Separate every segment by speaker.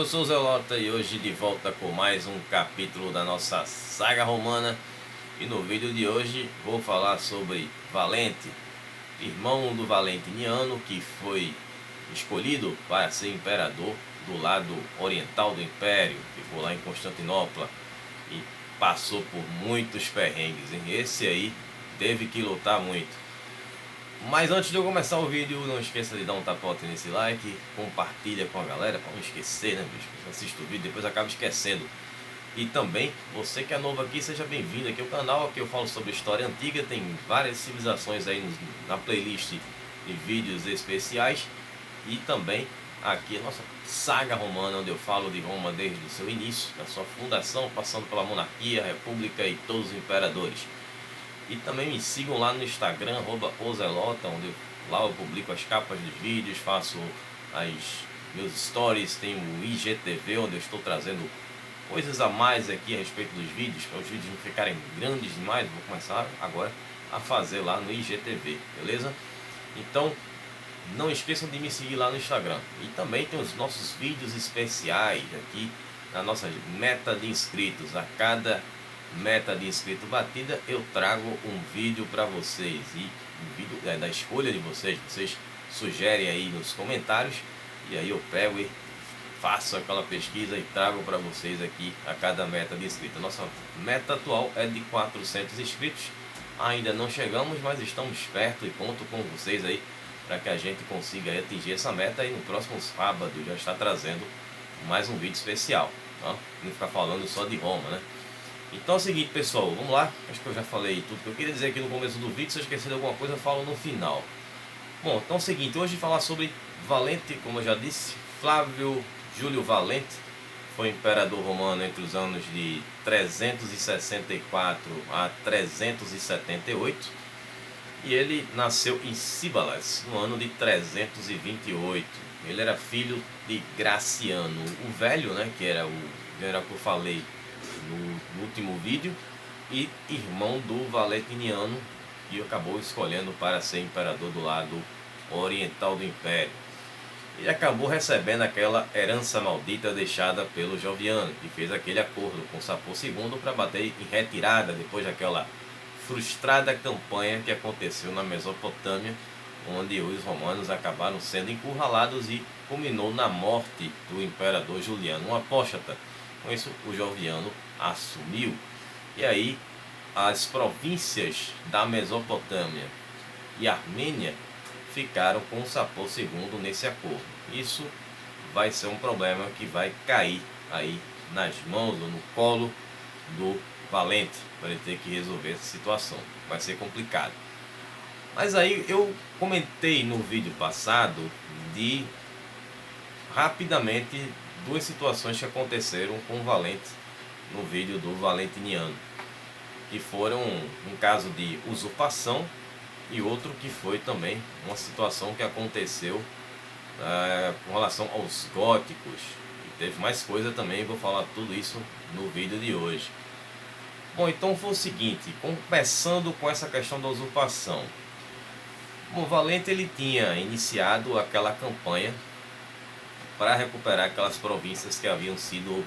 Speaker 1: sou o Zelota e hoje de volta com mais um capítulo da nossa saga romana. E no vídeo de hoje vou falar sobre Valente, irmão do Valentiniano, que foi escolhido para ser imperador do lado oriental do Império. Ficou lá em Constantinopla e passou por muitos perrengues, hein? Esse aí teve que lutar muito. Mas antes de eu começar o vídeo, não esqueça de dar um tapote nesse like, compartilha com a galera, para não esquecer, né, bicho? Assista o vídeo, depois acaba esquecendo. E também, você que é novo aqui, seja bem-vindo aqui ao canal, que eu falo sobre história antiga, tem várias civilizações aí na playlist de vídeos especiais. E também aqui a nossa saga romana, onde eu falo de Roma desde o seu início, da sua fundação, passando pela monarquia, república e todos os imperadores. E também me sigam lá no Instagram, @ozelota, onde lá eu publico as capas dos vídeos, faço meus stories, tem o IGTV, onde eu estou trazendo coisas a mais aqui a respeito dos vídeos, para os vídeos não ficarem grandes demais. Vou começar agora a fazer lá no IGTV, beleza? Então, não esqueçam de me seguir lá no Instagram. E também tem os nossos vídeos especiais aqui na nossa meta de inscritos. A cada meta de inscrito batida, eu trago um vídeo para vocês. E um vídeo da escolha de vocês. Vocês sugerem aí nos comentários. E aí eu pego e faço aquela pesquisa e trago para vocês aqui a cada meta de inscrito. Nossa meta atual é de 400 inscritos. Ainda não chegamos, mas estamos perto e conto com vocês aí para que a gente consiga atingir essa meta. E no próximo sábado já está trazendo mais um vídeo especial, tá? Não ficar falando só de Roma, né? Então é o seguinte, pessoal, vamos lá. Acho que eu já falei tudo que eu queria dizer aqui no começo do vídeo. Se eu esquecer de alguma coisa, eu falo no final. Bom, então é o seguinte, hoje falar sobre Valente, como eu já disse. Flávio Júlio Valente foi imperador romano entre os anos de 364 a 378. E ele nasceu em Cibalas, no ano de 328. Ele era filho de Graciano o Velho, né, que era o general que eu falei no último vídeo, e irmão do Valentiniano, que acabou escolhendo para ser imperador do lado oriental do Império. E acabou recebendo aquela herança maldita deixada pelo Joviano, que fez aquele acordo com Sapor II para bater em retirada depois daquela frustrada campanha que aconteceu na Mesopotâmia, onde os romanos acabaram sendo encurralados e culminou na morte do imperador Juliano, um apóstata. Com isso, o Joviano assumiu. E aí, as províncias da Mesopotâmia e Armênia ficaram com Sapor II nesse acordo. Isso vai ser um problema que vai cair aí nas mãos ou no colo do Valente, para ele ter que resolver essa situação. Vai ser complicado. Mas aí eu comentei no vídeo passado de rapidamente duas situações que aconteceram com o Valente no vídeo do Valentiniano, que foram um caso de usurpação e outro que foi também uma situação que aconteceu com relação aos góticos. E teve mais coisa também, vou falar tudo isso no vídeo de hoje. Bom, então foi o seguinte, começando com essa questão da usurpação. O Valente ele tinha iniciado aquela campanha para recuperar aquelas províncias que haviam sido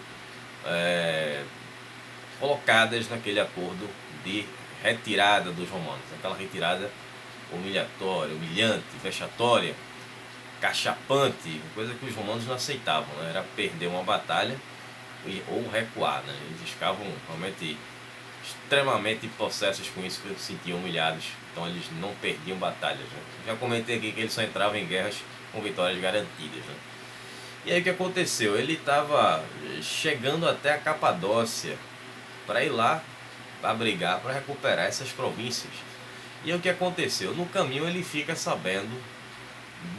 Speaker 1: colocadas naquele acordo de retirada dos romanos. Aquela retirada humilhatória, humilhante, vexatória, cachapante, coisa que os romanos não aceitavam, né? Era perder uma batalha ou recuar, né? Eles ficavam realmente extremamente possessos com isso, que se sentiam humilhados, então eles não perdiam batalhas, né? Já comentei aqui que eles só entravam em guerras com vitórias garantidas, né? E aí o que aconteceu? Ele estava chegando até a Capadócia para ir lá abrigar, para recuperar essas províncias. E aí o que aconteceu? No caminho ele fica sabendo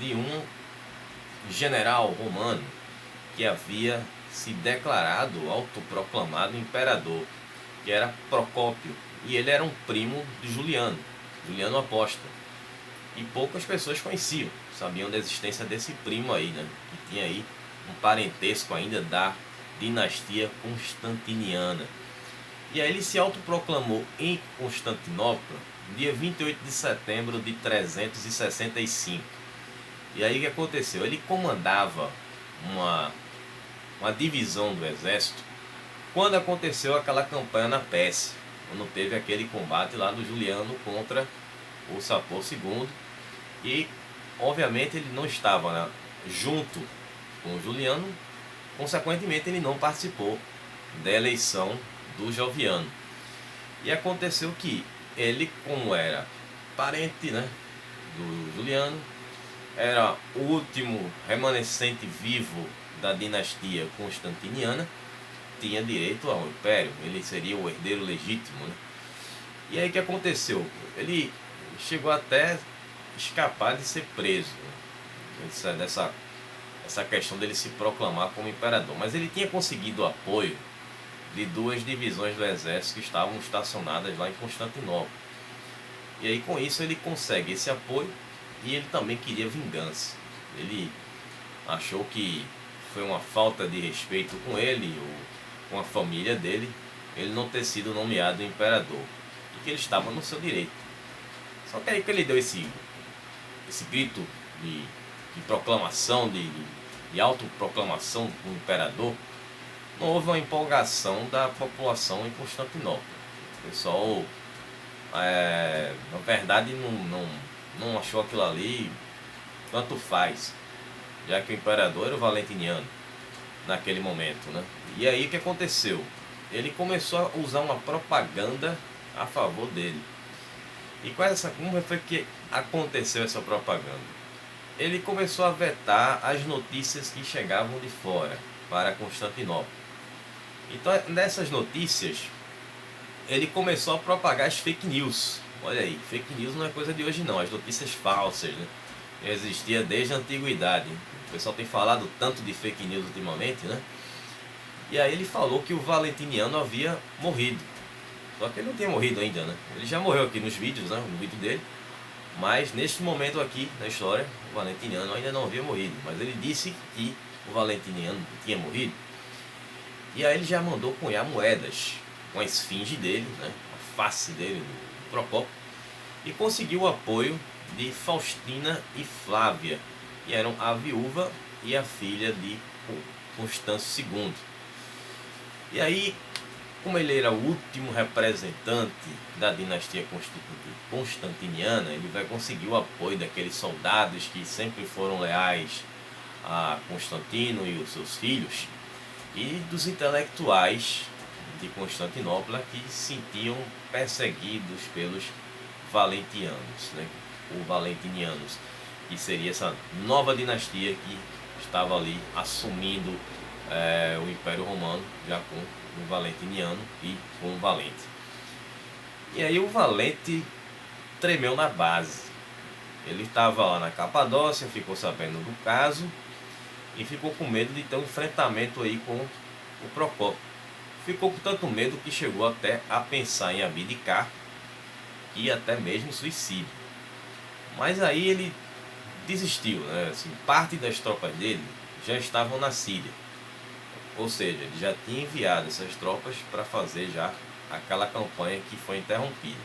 Speaker 1: de um general romano que havia se declarado autoproclamado imperador, que era Procópio, e ele era um primo de Juliano, Juliano Apóstolo. E poucas pessoas conheciam, sabiam da existência desse primo aí, né? Que tinha aí um parentesco ainda da dinastia constantiniana. E aí ele se autoproclamou em Constantinopla, dia 28 de setembro de 365. E aí o que aconteceu? Ele comandava uma divisão do exército quando aconteceu aquela campanha na Pérsia, quando teve aquele combate lá do Juliano contra o Sapor II, e obviamente ele não estava, né, junto com o Juliano, consequentemente ele não participou da eleição do Joviano. E aconteceu que ele, como era parente, né, do Juliano, era o último remanescente vivo da dinastia constantiniana, tinha direito ao império, ele seria o herdeiro legítimo, né? E aí o que aconteceu? Ele chegou até escapar de ser preso, né? Essa questão dele se proclamar como imperador, mas ele tinha conseguido o apoio de duas divisões do exército que estavam estacionadas lá em Constantinopla. E aí com isso ele consegue esse apoio, e ele também queria vingança. Ele achou que foi uma falta de respeito com ele, ou com a família dele, ele não ter sido nomeado imperador, e que ele estava no seu direito. Só que aí que ele deu esse grito de proclamação, de autoproclamação do imperador, não houve uma empolgação da população em Constantinopla. O pessoal, na verdade, não achou aquilo ali tanto faz, já que o imperador era o Valentiniano naquele momento, né? E aí o que aconteceu? Ele começou a usar uma propaganda a favor dele. E como foi que aconteceu essa propaganda? Ele começou a vetar as notícias que chegavam de fora para Constantinopla. Então, nessas notícias, ele começou a propagar as fake news. Olha aí, fake news não é coisa de hoje não, as notícias falsas, né? Existia desde a antiguidade. O pessoal tem falado tanto de fake news ultimamente, né? E aí ele falou que o Valentiniano havia morrido. Só que ele não tinha morrido ainda, né? Ele já morreu aqui nos vídeos, né? No vídeo dele. Mas neste momento aqui na história, o Valentiniano ainda não havia morrido. Mas ele disse que o Valentiniano tinha morrido. E aí ele já mandou cunhar moedas com a esfinge dele, né? A face dele, do Procópio. E conseguiu o apoio de Faustina e Flávia, que eram a viúva e a filha de Constâncio II. E aí, como ele era o último representante da dinastia constantiniana, ele vai conseguir o apoio daqueles soldados que sempre foram leais a Constantino e os seus filhos, e dos intelectuais de Constantinopla que se sentiam perseguidos pelos valentianos, né? Ou valentinianos, que seria essa nova dinastia que estava ali assumindo o Império Romano, já com o Valentiniano e com o Valente. E aí o Valente tremeu na base. Ele estava lá na Capadócia, ficou sabendo do caso e ficou com medo de ter um enfrentamento aí com o Procópio. Ficou com tanto medo que chegou até a pensar em abdicar e até mesmo suicídio. Mas aí ele desistiu, né? Assim, parte das tropas dele já estavam na Síria. Ou seja, ele já tinha enviado essas tropas para fazer já aquela campanha que foi interrompida.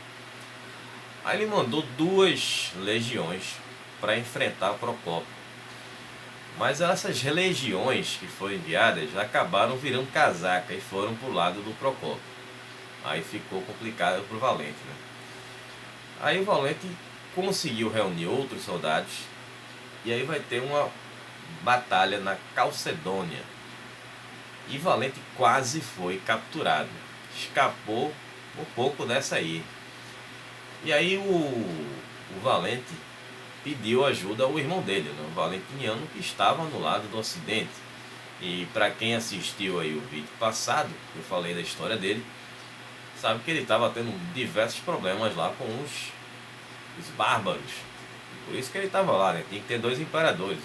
Speaker 1: Aí ele mandou 2 legiões para enfrentar o Procópio. Mas essas legiões que foram enviadas acabaram virando casaca e foram para o lado do Procópio. Aí ficou complicado para o Valente, né? Aí o Valente conseguiu reunir outros soldados, e aí vai ter uma batalha na Calcedônia. E Valente quase foi capturado. Escapou um pouco dessa aí. E aí o Valente pediu ajuda ao irmão dele, né, o Valentiniano, que estava no lado do Ocidente. E para quem assistiu aí o vídeo passado, eu falei da história dele, sabe que ele estava tendo diversos problemas lá com os bárbaros. Por isso que ele estava lá, né? Tem que ter 2 imperadores.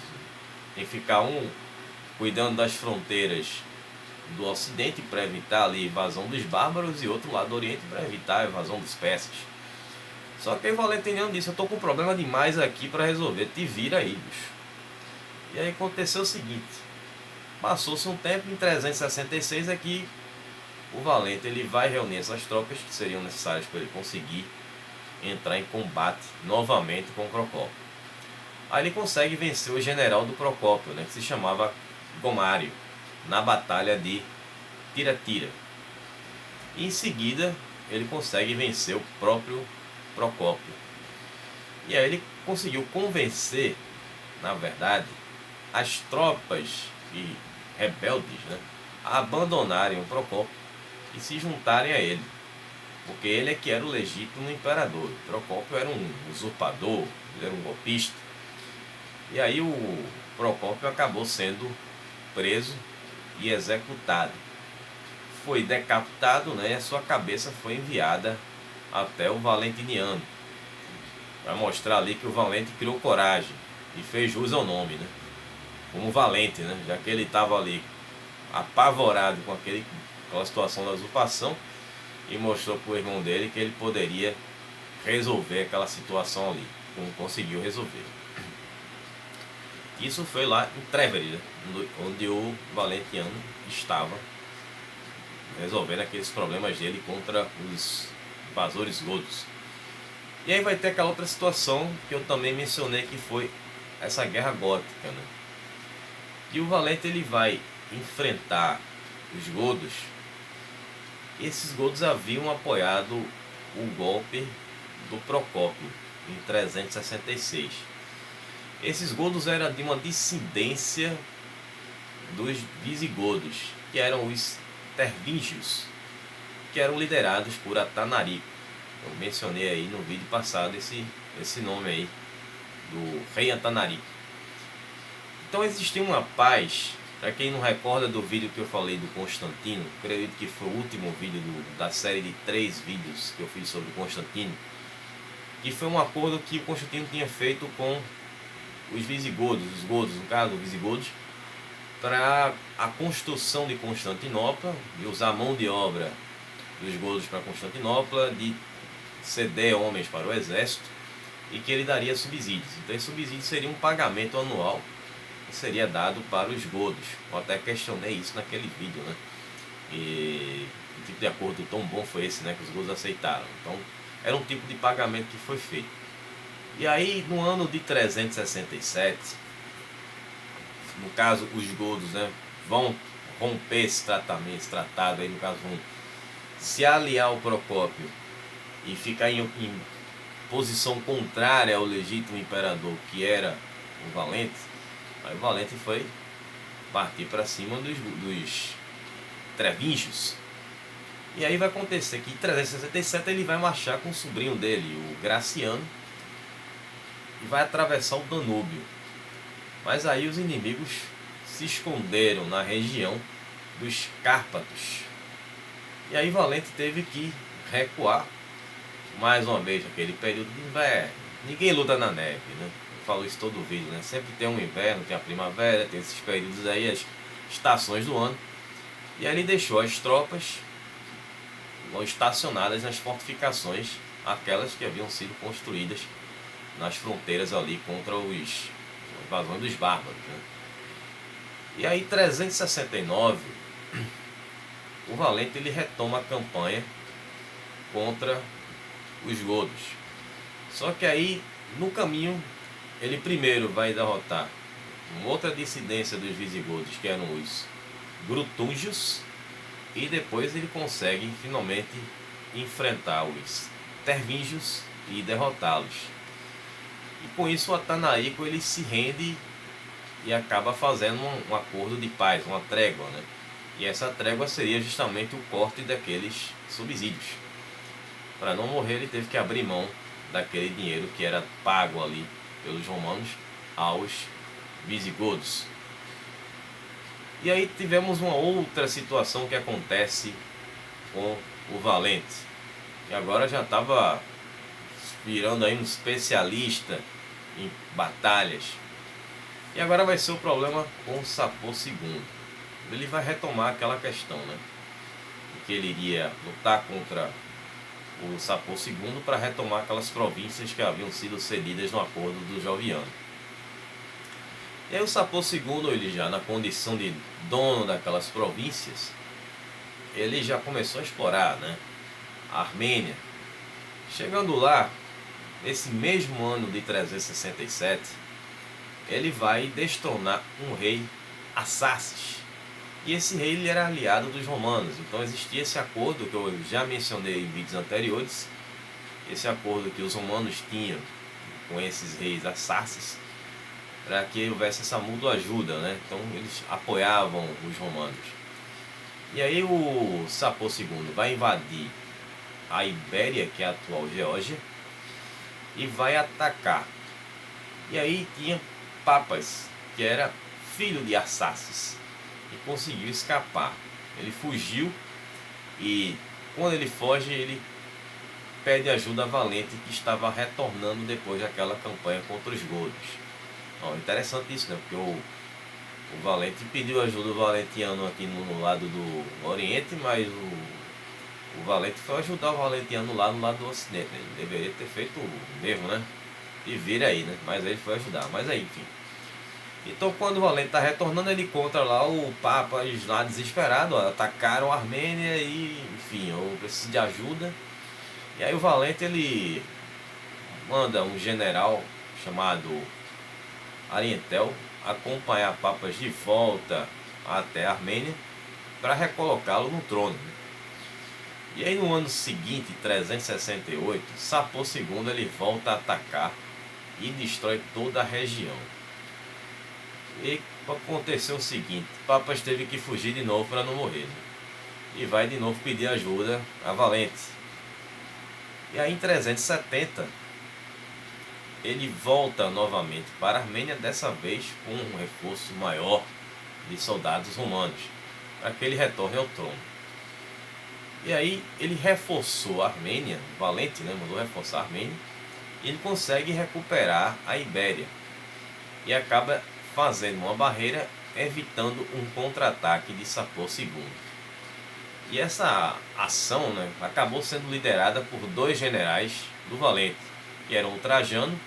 Speaker 1: Tem que ficar um cuidando das fronteiras do Ocidente para evitar ali a invasão dos bárbaros, e outro lado do Oriente para evitar a invasão dos persas. Só que o Valentiniano disse: eu tô com um problema demais aqui para resolver, te vira aí, bicho. E aí aconteceu o seguinte: passou-se um tempo, em 366 é que o Valente ele vai reunir essas tropas que seriam necessárias para ele conseguir entrar em combate novamente com o Procópio. Aí ele consegue vencer o general do Procópio, né, que se chamava Gomário. na batalha de Tiratira. E em seguida ele consegue vencer o próprio Procópio. E aí ele conseguiu convencer, na verdade, as tropas e rebeldes, né, a abandonarem o Procópio e se juntarem a ele, porque ele é que era o legítimo imperador. O Procópio era um usurpador, ele era um golpista. E aí o Procópio acabou sendo preso e executado. Foi decapitado, né, e a sua cabeça foi enviada até o Valentiniano, para mostrar ali que o Valente criou coragem e fez jus ao nome, né, como Valente, né, já que ele estava ali apavorado com aquela situação da usurpação, e mostrou para o irmão dele que ele poderia resolver aquela situação ali, como conseguiu resolver. Isso foi lá em Treveri, né, onde o Valentiniano estava resolvendo aqueles problemas dele contra os invasores godos. E aí vai ter aquela outra situação que eu também mencionei, que foi essa guerra gótica, né? E o Valente ele vai enfrentar os godos. E esses godos haviam apoiado o golpe do Procópio em 366. Esses godos eram de uma dissidência dos visigodos, que eram os tervíngios, que eram liderados por Atanarico. Eu mencionei aí no vídeo passado esse nome aí do rei Atanarico. Então existia uma paz. Para quem não recorda do vídeo que eu falei do Constantino, acredito que foi o último vídeo da série de 3 vídeos que eu fiz sobre Constantino, que foi um acordo que o Constantino tinha feito com os visigodos, os godos, no caso, os visigodos, para a construção de Constantinopla, de usar a mão de obra dos godos para Constantinopla, de ceder homens para o exército, e que ele daria subsídios. Então esse subsídio seria um pagamento anual que seria dado para os godos. Eu até questionei isso naquele vídeo, né? E o tipo de acordo tão bom foi esse, né, que os godos aceitaram. Então era um tipo de pagamento que foi feito. E aí no ano de 367, no caso os godos, né, vão romper esse tratado aí, no caso vão se aliar ao Procópio e ficar em posição contrária ao legítimo imperador, que era o Valente. Aí o Valente foi partir para cima dos Trevingios. E aí vai acontecer que em 367 ele vai marchar com o sobrinho dele, o Graciano, e vai atravessar o Danúbio. Mas aí os inimigos se esconderam na região dos Cárpatos. E aí Valente teve que recuar mais uma vez naquele período de inverno. Ninguém luta na neve, né? Eu falo isso todo vídeo, né? Sempre tem um inverno, tem a primavera, tem esses períodos aí, as estações do ano. E aí ele deixou as tropas estacionadas nas fortificações, aquelas que haviam sido construídas nas fronteiras ali contra os invasões dos bárbaros, né? E aí em 369 o Valente ele retoma a campanha contra os godos. Só que aí no caminho ele primeiro vai derrotar uma outra dissidência dos visigodos, que eram os Grutúngios, e depois ele consegue finalmente enfrentar os Tervíngios e derrotá-los. E com isso o Atanarico ele se rende e acaba fazendo um acordo de paz, uma trégua, né? E essa trégua seria justamente o corte daqueles subsídios. Para não morrer ele teve que abrir mão daquele dinheiro que era pago ali pelos romanos aos visigodos. E aí tivemos uma outra situação que acontece com o Valente, que agora já estava virando aí um especialista em batalhas. E agora vai ser o problema com o Sapor II. Ele vai retomar aquela questão, né, de que ele iria lutar contra o Sapor II para retomar aquelas províncias que haviam sido cedidas no acordo do Joviano. E aí o Sapor II, ele já na condição de dono daquelas províncias, ele já começou a explorar, né, a Armênia. Chegando lá, nesse mesmo ano de 367, ele vai destronar um rei Arsaces. E esse rei ele era aliado dos romanos, então existia esse acordo que eu já mencionei em vídeos anteriores, esse acordo que os romanos tinham com esses reis assarces, para que houvesse essa mútua ajuda, né? Então eles apoiavam os romanos. E aí o Sapor II vai invadir a Ibéria, que é a atual Geórgia, e vai atacar. E aí tinha Papas, que era filho de Arsaces, e conseguiu escapar. Ele fugiu e quando ele foge, ele pede ajuda a Valente, que estava retornando depois daquela campanha contra os godos. Ó, interessante isso, né? Porque o Valente pediu ajuda ao Valentiano aqui no lado do Oriente, mas o Valente foi ajudar o Valentiano lá no lado do Ocidente, né? Ele deveria ter feito o mesmo, né? E vira aí, né? Mas ele foi ajudar. Mas aí, enfim. Então quando o Valente está retornando, ele encontra lá o Papa lá desesperado, ó, atacaram a Armênia e, enfim, eu preciso de ajuda. E aí o Valente ele manda um general chamado Arientel acompanhar Papas de volta até a Armênia para recolocá-lo no trono. E aí no ano seguinte, 368, Sapor II ele volta a atacar e destrói toda a região. E aconteceu o seguinte, Papas teve que fugir de novo para não morrer, né? E vai de novo pedir ajuda a Valente. E aí em 370 ele volta novamente para a Armênia, dessa vez com um reforço maior de soldados romanos, para que ele retorne ao trono. E aí ele reforçou a Armênia, Valente, né, mandou reforçar a Armênia, e ele consegue recuperar a Ibéria. E acaba fazendo uma barreira, evitando um contra-ataque de Sapor II. E essa ação, né, acabou sendo liderada por dois generais do Valente, que eram o Trajano,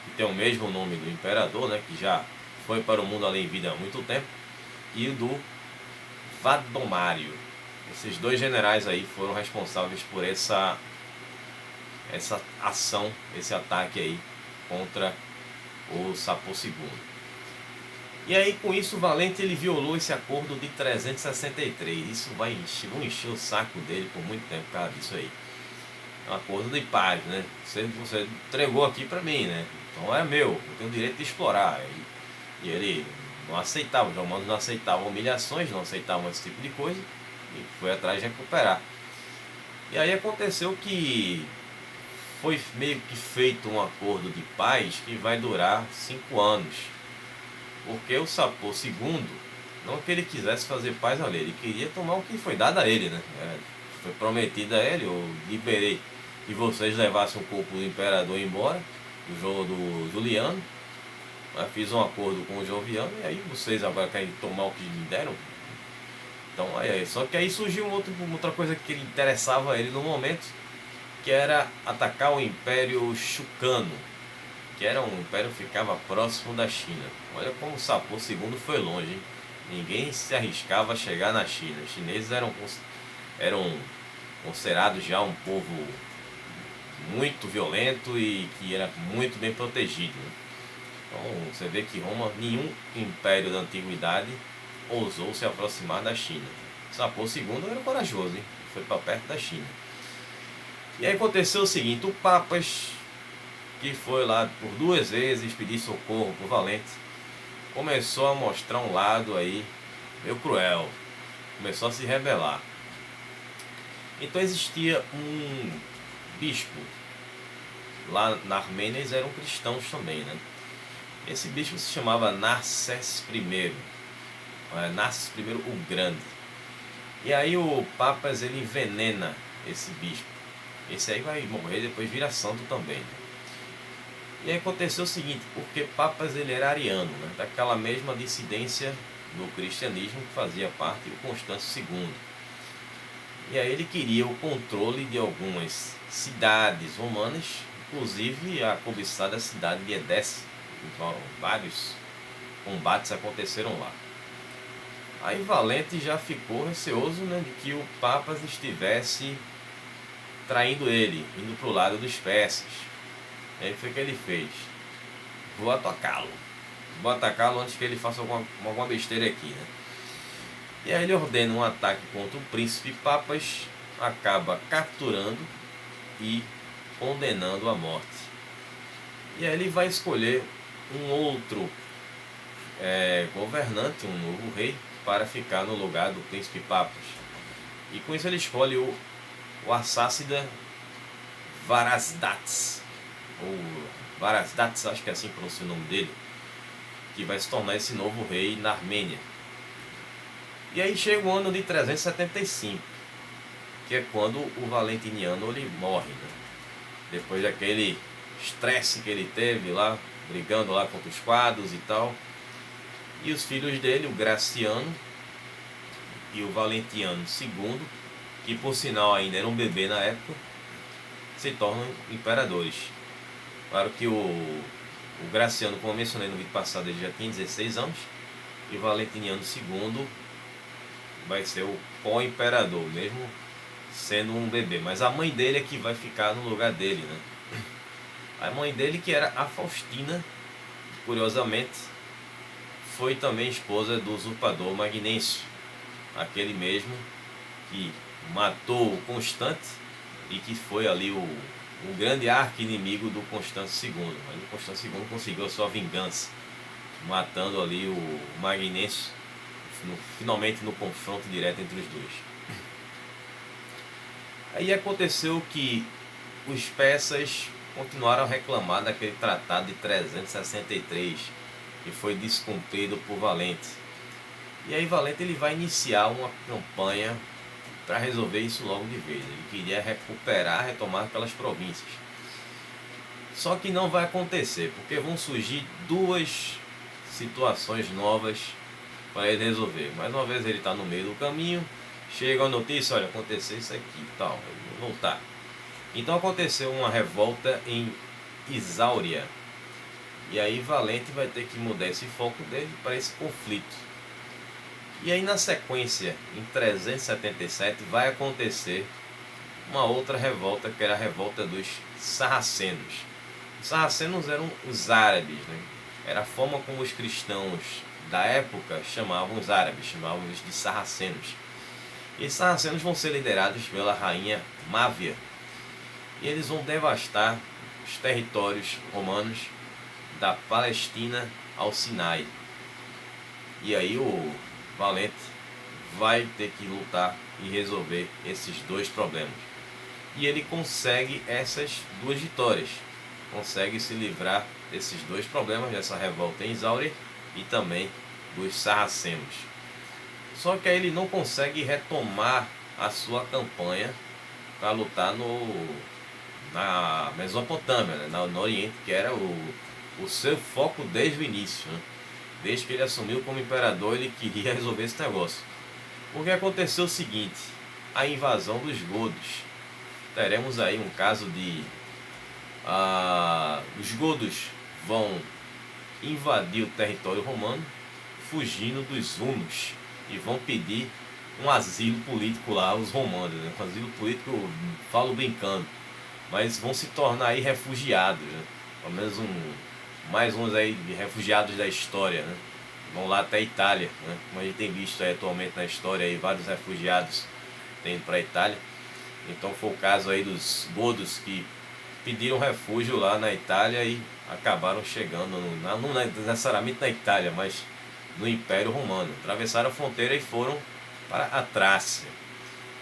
Speaker 1: que tem o mesmo nome do imperador, né, que já foi para o mundo além vida há muito tempo, e o do Vadomário. Esses dois generais aí foram responsáveis por essa ação, esse ataque aí contra o Sapor II. E aí com isso o Valente ele violou esse acordo de 363. Isso vai encher o saco dele por muito tempo por causa disso aí. É um acordo de paz, né? Você entregou aqui para mim, né? Então é meu, eu tenho o direito de explorar. E ele não aceitava, os romanos não aceitavam humilhações, não aceitavam esse tipo de coisa, e foi atrás de recuperar. E aí aconteceu que foi meio que feito um acordo de paz que vai durar 5 anos. Porque o Sapor II, não que ele quisesse fazer paz ali, ele queria tomar o que foi dado a ele, né? Foi prometido a ele, eu liberei que vocês levassem o corpo do imperador embora, o jogo do Juliano. Fiz um acordo com o Joviano e aí vocês agora querem tomar o que me deram. Então aí, só que aí surgiu outra coisa que interessava a ele no momento, que era atacar o Império Chucano, que era um império que ficava próximo da China. Olha como o Sapor II foi longe, hein? Ninguém se arriscava a chegar na China. Os chineses eram considerados já um povo muito violento e que era muito bem protegido, né? Então você vê que Roma, nenhum império da antiguidade ousou se aproximar da China. Sapor II era corajoso, hein? Foi para perto da China. E aí aconteceu o seguinte, o Papas, que foi lá por 2 vezes pedir socorro por Valente, começou a mostrar um lado aí meio cruel, começou a se rebelar. Então existia um bispo lá na Armênia, eles eram cristãos também, né? Esse bispo se chamava Narcés I, Narcés I o Grande. E aí o Papas ele envenena esse bispo. Esse aí vai morrer, depois vira santo também. E aí aconteceu o seguinte, porque Papas ele era ariano, né? Daquela mesma dissidência do cristianismo que fazia parte do Constâncio II. E aí ele queria o controle de algumas cidades romanas, inclusive a cobiçada cidade de Edessa. Então, vários combates aconteceram lá. Aí Valente já ficou receoso, né, de que o Papas estivesse traindo ele, indo para o lado dos persas. E aí foi o que ele fez. Vou atacá-lo antes que ele faça alguma besteira aqui, né? E aí ele ordena um ataque contra o príncipe Papas, acaba capturando e condenando à morte. E aí ele vai escolher um outro governante, um novo rei, para ficar no lugar do príncipe Papas. E com isso ele escolhe o Arsácida Varasdates, ou Varasdates, acho que é assim que pronuncia o nome dele, que vai se tornar esse novo rei na Armênia. E aí chega o ano de 375, que é quando o Valentiniano ele morre, né? Depois daquele estresse que ele teve lá, brigando lá contra os quadros e tal. E os filhos dele, o Graciano e o Valentiniano II, que por sinal ainda era um bebê na época, se tornam imperadores. Claro que o Graciano, como eu mencionei no vídeo passado, ele já tinha 16 anos, e o Valentiniano II vai ser o co-imperador, mesmo sendo um bebê. Mas a mãe dele é que vai ficar no lugar dele, né? A mãe dele, que era a Faustina, curiosamente, foi também esposa do usurpador Magnêncio, aquele mesmo que matou o Constante e que foi ali o grande arqui-inimigo do Constante II. Mas o Constante II conseguiu a sua vingança, matando ali o Magnêncio, finalmente no confronto direto entre os dois. Aí aconteceu que os persas continuaram a reclamar daquele tratado de 363, que foi descumprido por Valente. E aí Valente ele vai iniciar uma campanha para resolver isso logo de vez. Ele queria retomar aquelas províncias. Só que não vai acontecer, porque vão surgir duas situações novas para ele resolver. Mais uma vez ele está no meio do caminho, chega a notícia, olha, aconteceu isso aqui e tal, ele vou voltar. Então aconteceu uma revolta em Isáuria. E aí Valente vai ter que mudar esse foco dele para esse conflito. E aí na sequência, em 377, vai acontecer uma outra revolta, que era a revolta dos sarracenos. Os sarracenos eram os árabes, né? Era a forma como os cristãos da época chamavam os árabes, chamavam eles de sarracenos. E esses sarracenos vão ser liderados pela rainha Mávia. E eles vão devastar os territórios romanos da Palestina ao Sinai. E aí o Valente vai ter que lutar e resolver esses dois problemas. E ele consegue essas duas vitórias. Consegue se livrar desses dois problemas, dessa revolta em Isáuria e também dos sarracenos. Só que aí ele não consegue retomar a sua campanha para lutar na Mesopotâmia, né? No Oriente, que era o seu foco desde o início, né? Desde que ele assumiu como imperador, ele queria resolver esse negócio. Porque aconteceu o seguinte: a invasão dos godos. Teremos aí um caso de os godos vão invadir o território romano, fugindo dos hunos, e vão pedir um asilo político lá aos romanos, né? Um asilo político, eu falo brincando, mas vão se tornar aí refugiados, né? Pelo menos mais uns aí de refugiados da história, né? Vão lá até a Itália, né? Como a gente tem visto aí atualmente na história, aí, vários refugiados indo para a Itália. Então foi o caso aí dos godos que pediram refúgio lá na Itália e acabaram chegando, não necessariamente na Itália, mas no Império Romano. Atravessaram a fronteira e foram para a Trácia.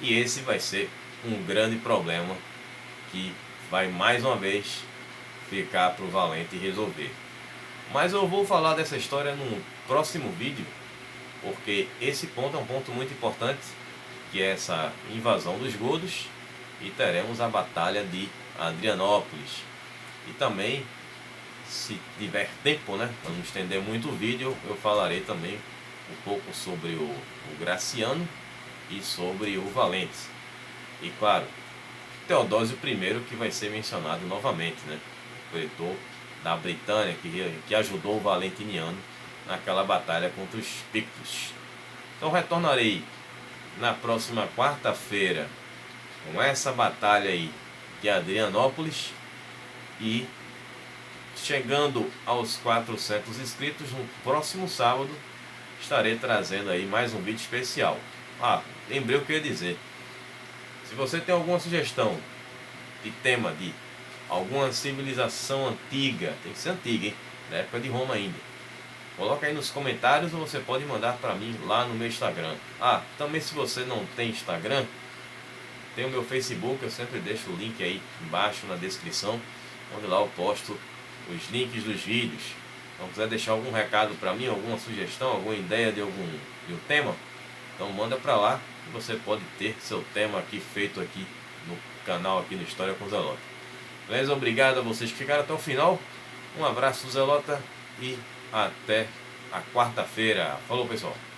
Speaker 1: E esse vai ser um grande problema que vai mais uma vez ficar para o Valente resolver. Mas eu vou falar dessa história no próximo vídeo, porque esse ponto é um ponto muito importante, que é essa invasão dos godos, e teremos a batalha de Adrianópolis. E também, se tiver tempo, né, para não estender muito o vídeo, eu falarei também um pouco sobre o Graciano e sobre o Valente. E claro, Teodósio I, que vai ser mencionado novamente, né, o pretor da Britânia, que ajudou o Valentiniano naquela batalha contra os Pictos. Então retornarei na próxima quarta-feira com essa batalha aí de Adrianópolis, e chegando aos 400 inscritos no próximo sábado estarei trazendo aí mais um vídeo especial. Ah, lembrei o que eu ia dizer. Se você tem alguma sugestão de tema de alguma civilização antiga, tem que ser antiga, hein? Da época de Roma ainda, coloca aí nos comentários ou você pode mandar para mim lá no meu Instagram. Ah, também se você não tem Instagram, tem o meu Facebook, eu sempre deixo o link aí embaixo na descrição, onde lá eu posto os links dos vídeos. Então, quiser deixar algum recado para mim, alguma sugestão, alguma ideia de um tema, então manda para lá e você pode ter seu tema aqui feito aqui no canal, aqui no História com Zelota. Beleza? Obrigado a vocês que ficaram até o final. Um abraço, Zelota, e até a quarta-feira. Falou, pessoal!